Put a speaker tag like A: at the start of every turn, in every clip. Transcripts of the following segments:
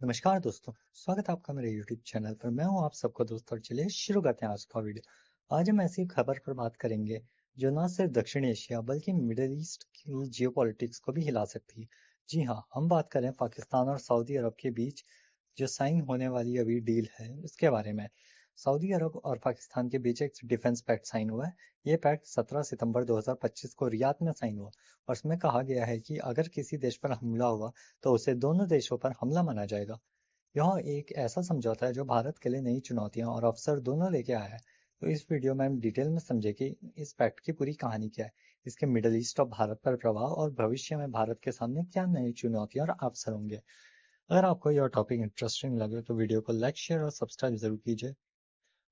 A: नमस्कार दोस्तों। स्वागत है आपका मेरे YouTube चैनल पर। मैं हूं आप सबका दोस्त और चलिए शुरू करते हैं आज का वीडियो। आज हम ऐसी खबर पर बात करेंगे जो ना सिर्फ दक्षिण एशिया बल्कि मिडिल ईस्ट की जियोपॉलिटिक्स को भी हिला सकती है। जी हाँ, हम बात करें पाकिस्तान और सऊदी अरब के बीच जो साइन होने वाली अभी डील है उसके बारे में। सऊदी अरब और पाकिस्तान के बीच एक डिफेंस पैक्ट साइन हुआ है। ये पैक्ट 17 सितंबर 2025 को रियाद में साइन हुआ और इसमें कहा गया है कि अगर किसी देश पर हमला हुआ तो उसे दोनों देशों पर हमला माना जाएगा। यह एक ऐसा समझौता है जो भारत के लिए नई चुनौतियां और अवसर दोनों लेके आया है। तो इस वीडियो में हम डिटेल में समझे कि इस पैक्ट की पूरी कहानी क्या है, इसके मिडल ईस्ट और भारत पर प्रभाव और भविष्य में भारत के सामने क्या नई चुनौतियां और अवसर होंगे। अगर आपको यह टॉपिक इंटरेस्टिंग लगे तो वीडियो को लाइक शेयर और सब्सक्राइब जरूर कीजिए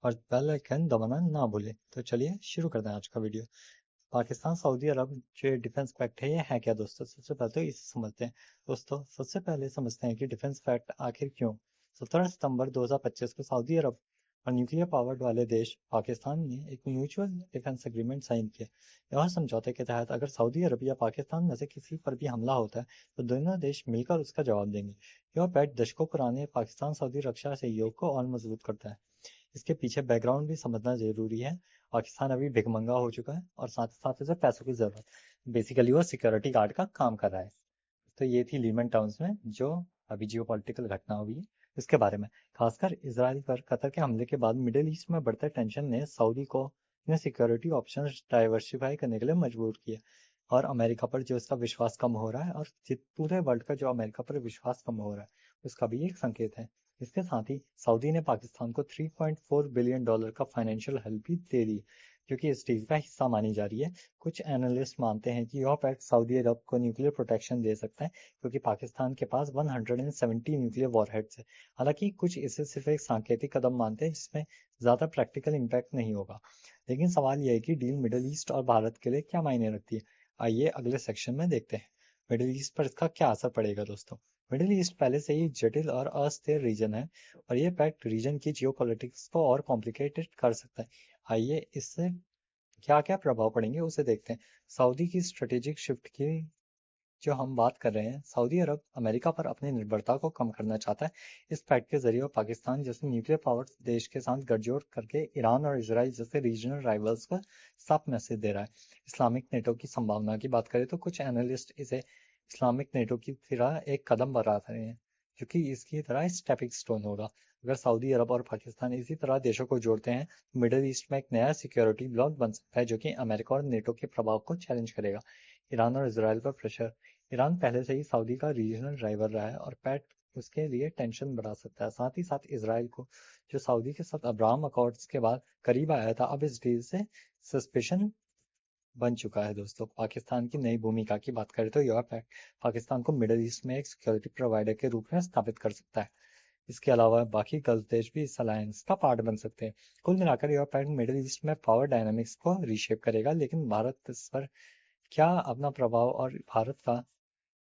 A: और बेल आइकन दबाना ना भूलें। तो चलिए शुरू करते हैं आज का वीडियो। पाकिस्तान सऊदी अरब जो डिफेंस पैक्ट है ये है क्या दोस्तों, सबसे पहले तो इसे समझते हैं। दोस्तों सबसे पहले समझते हैं कि डिफेंस पैक्ट आखिर क्यों। 17 सितंबर 2025 को सऊदी अरब और न्यूक्लियर पावर्ड वाले देश पाकिस्तान ने एक म्यूचुअल डिफेंस एग्रीमेंट साइन किया। यह समझौते के तहत अगर सऊदी अरब या पाकिस्तान में से किसी पर भी हमला होता है तो दोनों देश मिलकर उसका जवाब देंगे। यह पैक्ट दशकों पुराने पाकिस्तान सऊदी रक्षा सहयोग को और मजबूत करता है। इसके पीछे बैकग्राउंड भी समझना जरूरी है। पाकिस्तान अभी भिखमंगा हो चुका है और साथ ही साथ उसे पैसों की जरूरत। बेसिकली वो सिक्योरिटी गार्ड का काम कर रहा है। तो ये थी लीमन टाउन्स में जो अभी जियो पॉलिटिकल घटना हुई है इसके बारे में। खासकर इसराइल पर कतर के हमले के बाद मिडिल ईस्ट में बढ़ते टेंशन ने सऊदी को अपने सिक्योरिटी ऑप्शंस डाइवर्सिफाई करने के लिए मजबूर किया। और अमेरिका पर जो इसका विश्वास कम हो रहा है और पूरे वर्ल्ड का जो अमेरिका पर विश्वास कम हो रहा है उसका भी एक संकेत है। इसके साथ ही सऊदी ने पाकिस्तान को $3.4 बिलियन का फाइनेंशियल हेल्प भी दे दी, जो कि इस डील का हिस्सा मानी जा रही है। कुछ एनालिस्ट मानते हैं कि यह पैक्ट सऊदी अरब को न्यूक्लियर प्रोटेक्शन दे सकता है क्योंकि पाकिस्तान के पास 170 न्यूक्लियर वॉरहेड्स है। हालांकि कुछ इसे सिर्फ एक सांकेतिक कदम मानते हैं जिसमें ज्यादा प्रैक्टिकल इम्पैक्ट नहीं होगा। लेकिन सवाल यह है कि डील मिडिल ईस्ट और भारत के लिए क्या मायने रखती है। आइए अगले सेक्शन में देखते हैं मिडिल ईस्ट पर इसका क्या असर पड़ेगा दोस्तों। मिडिल ईस्ट पहले से ही जटिल और अस्थिर रीजन है और ये पैक्ट रीजन की जियोपॉलिटिक्स को और कॉम्प्लिकेटेड कर सकता है। आइए इससे क्या क्या प्रभाव पड़ेंगे उसे देखते हैं। सऊदी की स्ट्रेटेजिक शिफ्ट की जो हम बात कर रहे हैं, सऊदी अरब अमेरिका पर अपनी निर्भरता को कम करना चाहता है। इस पैक्ट के जरिए वो पाकिस्तान जैसे न्यूक्लियर पावर देश के साथ गठजोड़ करके ईरान और इसराइल जैसे रीजनल राइवल्स को साफ मैसेज दे रहा है। इस्लामिक नेटो की संभावना की बात करें तो कुछ एनालिस्ट इसे इस्लामिक नेटो की तरह एक कदम बढ़ा रहे हैं, जो कि इसकी तरह स्टेपिंग स्टोन होगा। अगर सऊदी अरब और पाकिस्तान इसी तरह देशों को जोड़ते हैं तो मिडिल ईस्ट में एक नया सिक्योरिटी ब्लॉक बन सकता है जो कि अमेरिका और नेटो के प्रभाव को चैलेंज करेगा। ईरान और इसराइल पर प्रेशर। ईरान पहले से ही सऊदी का रीजनल ड्राइवर रहा है और पैक्ट उसके लिए टेंशन बढ़ा सकता है। साथ ही साथ इसराइल को, जो सऊदी के साथ अब्राहम अकॉर्ड्स के बाद करीब आया था, अब इस डील से सस्पेशन बन चुका है दोस्तों। पाकिस्तान की नई भूमिका की बात करें तो यह पैक्ट पाकिस्तान को मिडिल ईस्ट में एक सिक्योरिटी प्रोवाइडर के रूप में स्थापित कर सकता है। इसके अलावा बाकी गल्फ देश भी इस अलायंस का पार्ट बन सकते हैं। कुल मिलाकर यह पैक्ट मिडिल ईस्ट में पावर डायनामिक्स को रीशेप करेगा, लेकिन भारत इस पर क्या अपना प्रभाव और भारत का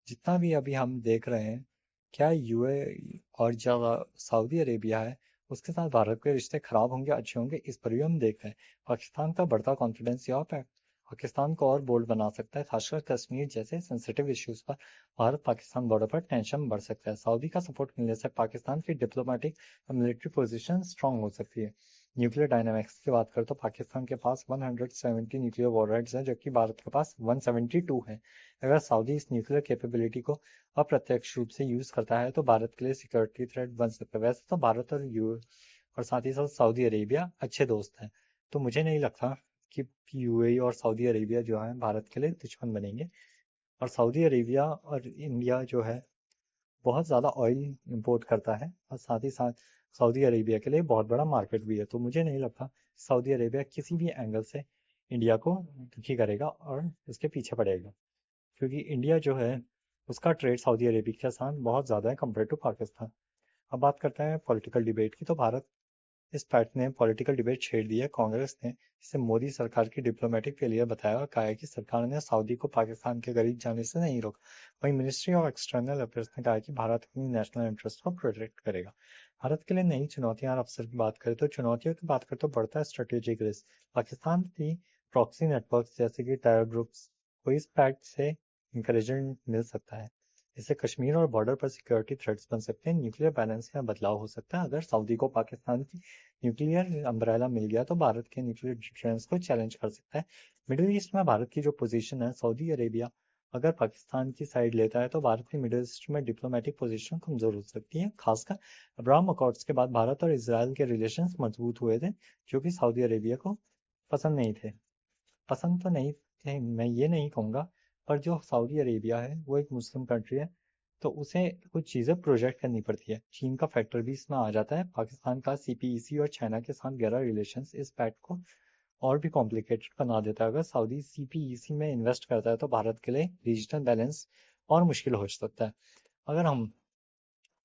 A: जितना भी अभी हम देख रहे हैं, क्या यूए और जो सऊदी अरेबिया है उसके साथ भारत के रिश्ते खराब होंगे अच्छे होंगे, इस पर भी हम देख रहे हैं। पाकिस्तान का बढ़ता कॉन्फिडेंस यहाँ पे पाकिस्तान को और बोल्ड बना सकता है, खासकर कश्मीर जैसे सेंसिटिव इश्यूज पर भारत पाकिस्तान बॉर्डर पर टेंशन बढ़ सकता है। सऊदी का सपोर्ट मिलने से पाकिस्तान की डिप्लोमेटिक और मिलिट्री पोजीशन स्ट्रांग हो सकती है। न्यूक्लियर डायनामिक्स की बात करें तो पाकिस्तान के पास 170 न्यूक्लियर वॉरहेड्स हैं जबकि भारत के पास 172 है। अगर सऊदी इस न्यूक्लियर कैपेबिलिटी को अप्रत्यक्ष रूप से यूज करता है तो भारत के लिए सिक्योरिटी थ्रेट बन सकता है। वैसे तो भारत और यू और साथ ही साथ सऊदी अरेबिया अच्छे दोस्त हैं, तो मुझे नहीं लगता कि यूएई और सऊदी अरेबिया जो है भारत के लिए दुश्मन बनेंगे। और सऊदी अरेबिया और इंडिया जो है बहुत ज़्यादा ऑयल इंपोर्ट करता है और साथ ही साथ सऊदी अरेबिया के लिए बहुत बड़ा मार्केट भी है। तो मुझे नहीं लगता सऊदी अरेबिया किसी भी एंगल से इंडिया को दुखी करेगा और इसके पीछे पड़ेगा, क्योंकि इंडिया जो है उसका ट्रेड सऊदी अरेबिया के साथ बहुत ज़्यादा है कंपेयर टू पाकिस्तान। अब बात करते हैं पॉलिटिकल डिबेट की, तो भारत इस पैक्ट ने पॉलिटिकल डिबेट छेड़ दी है। कांग्रेस ने इसे मोदी सरकार की डिप्लोमेटिक फेलियर बताया और कहा है कि सरकार ने सऊदी को पाकिस्तान के करीब जाने से नहीं रोका। वहीं मिनिस्ट्री ऑफ एक्सटर्नल अफेयर्स ने कहा है कि भारत अपनी नेशनल इंटरेस्ट को प्रोटेक्ट करेगा। भारत के लिए नई चुनौतियां और अवसर की बात करें तो चुनौतियों की बात करें तो बढ़ता है स्ट्रेटेजिक रिस्क। पाकिस्तान की प्रॉक्सी नेटवर्क जैसे कि टेरर ग्रुप्स को इस पैक्ट से इंकरेजमेंट मिल सकता है। इससे कश्मीर और बॉर्डर पर सिक्योरिटी थ्रेट्स बन सकते हैं। न्यूक्लियर बैलेंस में बदलाव हो सकता है। अगर सऊदी को पाकिस्तान की न्यूक्लियर अम्ब्रेला मिल गया तो भारत के न्यूक्लियर डिफेंस को चैलेंज कर सकता है। मिडिल ईस्ट में भारत की जो पोजीशन है, सऊदी अरेबिया अगर पाकिस्तान की साइड लेता है तो भारत की मिडिल ईस्ट में डिप्लोमेटिक पोजीशन कमजोर हो सकती है। खासकर अब्राहम अकॉर्ड्स के बाद भारत और इसराइल के रिलेशंस मजबूत हुए थे, जो कि सऊदी अरेबिया को पसंद नहीं थे। पसंद तो नहीं थे, मैं ये नहीं कहूँगा, पर जो सऊदी अरेबिया है वो एक मुस्लिम कंट्री है, तो उसे कुछ चीज़ें प्रोजेक्ट करनी पड़ती है। चीन का फैक्टर भी इसमें आ जाता है। पाकिस्तान का सीपीईसी और चाइना के साथ गहरा रिलेशंस इस पैक्ट को और भी कॉम्प्लिकेटेड बना देता है। अगर सऊदी सीपीईसी में इन्वेस्ट करता है तो भारत के लिए रीजनल बैलेंस और मुश्किल हो सकता है। अगर हम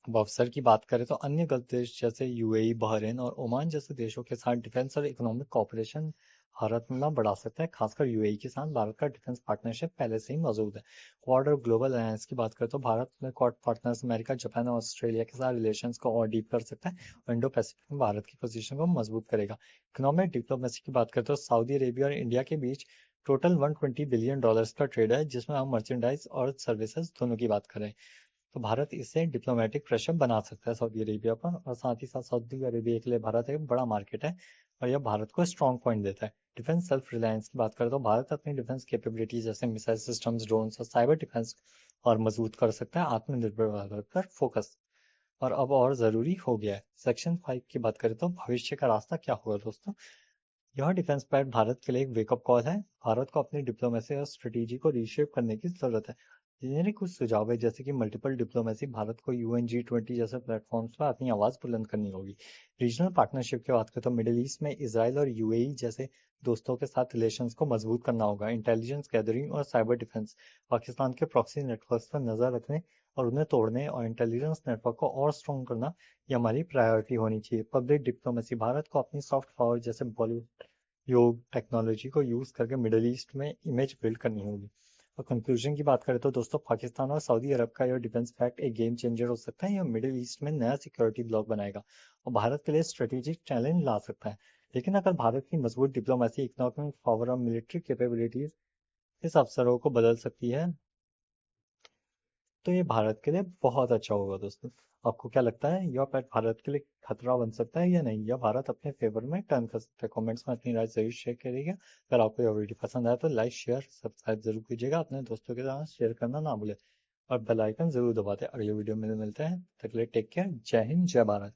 A: अब अवसर की बात करें तो अन्य गल्फ देश जैसे यूएई, बहरीन और ओमान जैसे देशों के साथ डिफेंस और इकोनॉमिक कॉपरेशन भारत में बढ़ा सकता है। खासकर यूएई के साथ भारत का डिफेंस पार्टनरशिप पहले से ही मौजूद है। क्वाड और ग्लोबल अलायंस की बात करें तो भारत में क्वाड पार्टनर्स अमेरिका, जापान और ऑस्ट्रेलिया के साथ रिलेशंस को और डीप कर सकता है और इंडो पैसिफिक में भारत की पोजीशन को मजबूत करेगा। इकोनॉमिक डिप्लोमेसी की बात करें तो सऊदी अरेबिया और इंडिया के बीच टोटल $120 बिलियन का ट्रेड है, जिसमें हम मर्चेंडाइज और सर्विसेज दोनों की बात करें तो भारत इससे डिप्लोमेटिक प्रेशर बना सकता है सऊदी अरेबिया पर। और साथ ही साथ सऊदी अरेबिया के लिए भारत एक बड़ा मार्केट है और यह भारत को स्ट्रॉन्ग पॉइंट देता है। डिफेंस सेल्फ रिलायंस की बात करें तो भारत अपनी डिफेंस कैपेबिलिटी जैसे मिसाइल सिस्टम्स, ड्रोन्स और साइबर डिफेंस और मजबूत कर सकता है। आत्मनिर्भर भारत पर फोकस और अब और जरूरी हो गया है। सेक्शन 5 की बात करें तो भविष्य का रास्ता क्या होगा दोस्तों। यह डिफेंस पैक्ट भारत के लिए एक वेकअप कॉल है। भारत को अपनी डिप्लोमेसी और स्ट्रेटेजी को रीशेप करने की जरूरत है। मेरे कुछ सुझाव है जैसे कि मल्टीपल डिप्लोमेसी, भारत को यूएन G20 जैसे प्लेटफॉर्म्स पर अपनी आवाज बुलंद करनी होगी। रीजनल पार्टनरशिप की बात करें तो मिडिल ईस्ट में इसराइल और यूएई जैसे दोस्तों के साथ रिलेशंस को मजबूत करना होगा। इंटेलिजेंस गैदरिंग और साइबर डिफेंस, पाकिस्तान के प्रॉक्सी नेटवर्क्स पर नजर रखने और उन्हें तोड़ने और इंटेलिजेंस नेटवर्क को और स्ट्रॉन्ग करना, ये हमारी प्रायोरिटी होनी चाहिए। पब्लिक डिप्लोमेसी, भारत को अपनी सॉफ्ट पावर जैसे बॉलीवुड, योग, टेक्नोलॉजी को यूज करके मिडिल ईस्ट में इमेज बिल्ड करनी होगी। और कंक्लूजन की बात करें तो दोस्तों, पाकिस्तान और सऊदी अरब का यह डिफेंस पैक्ट एक गेम चेंजर हो सकता है। यह मिडिल ईस्ट में नया सिक्योरिटी ब्लॉक बनाएगा और भारत के लिए स्ट्रेटेजिक चैलेंज ला सकता है। लेकिन अगर भारत की मजबूत डिप्लोमेसी, इकोनॉमिक पावर और मिलिट्री कैपेबिलिटीज इस अवसरों को बदल सकती है, तो ये भारत के लिए बहुत अच्छा होगा दोस्तों। आपको क्या लगता है, यह पैट भारत के लिए खतरा बन सकता है या नहीं, या भारत अपने फेवर में टर्न कर सकता है? कमेंट्स में अपनी राय जरूर शेयर करिएगा। अगर आपको यह वीडियो पसंद आया तो लाइक, शेयर, सब्सक्राइब जरूर कीजिएगा। अपने दोस्तों के साथ शेयर करना ना भूलें और बेल आइकन जरूर दबा दें। अगले वीडियो में मिलते हैं, तब तक के लिए टेक केयर। जय हिंद, जय भारत।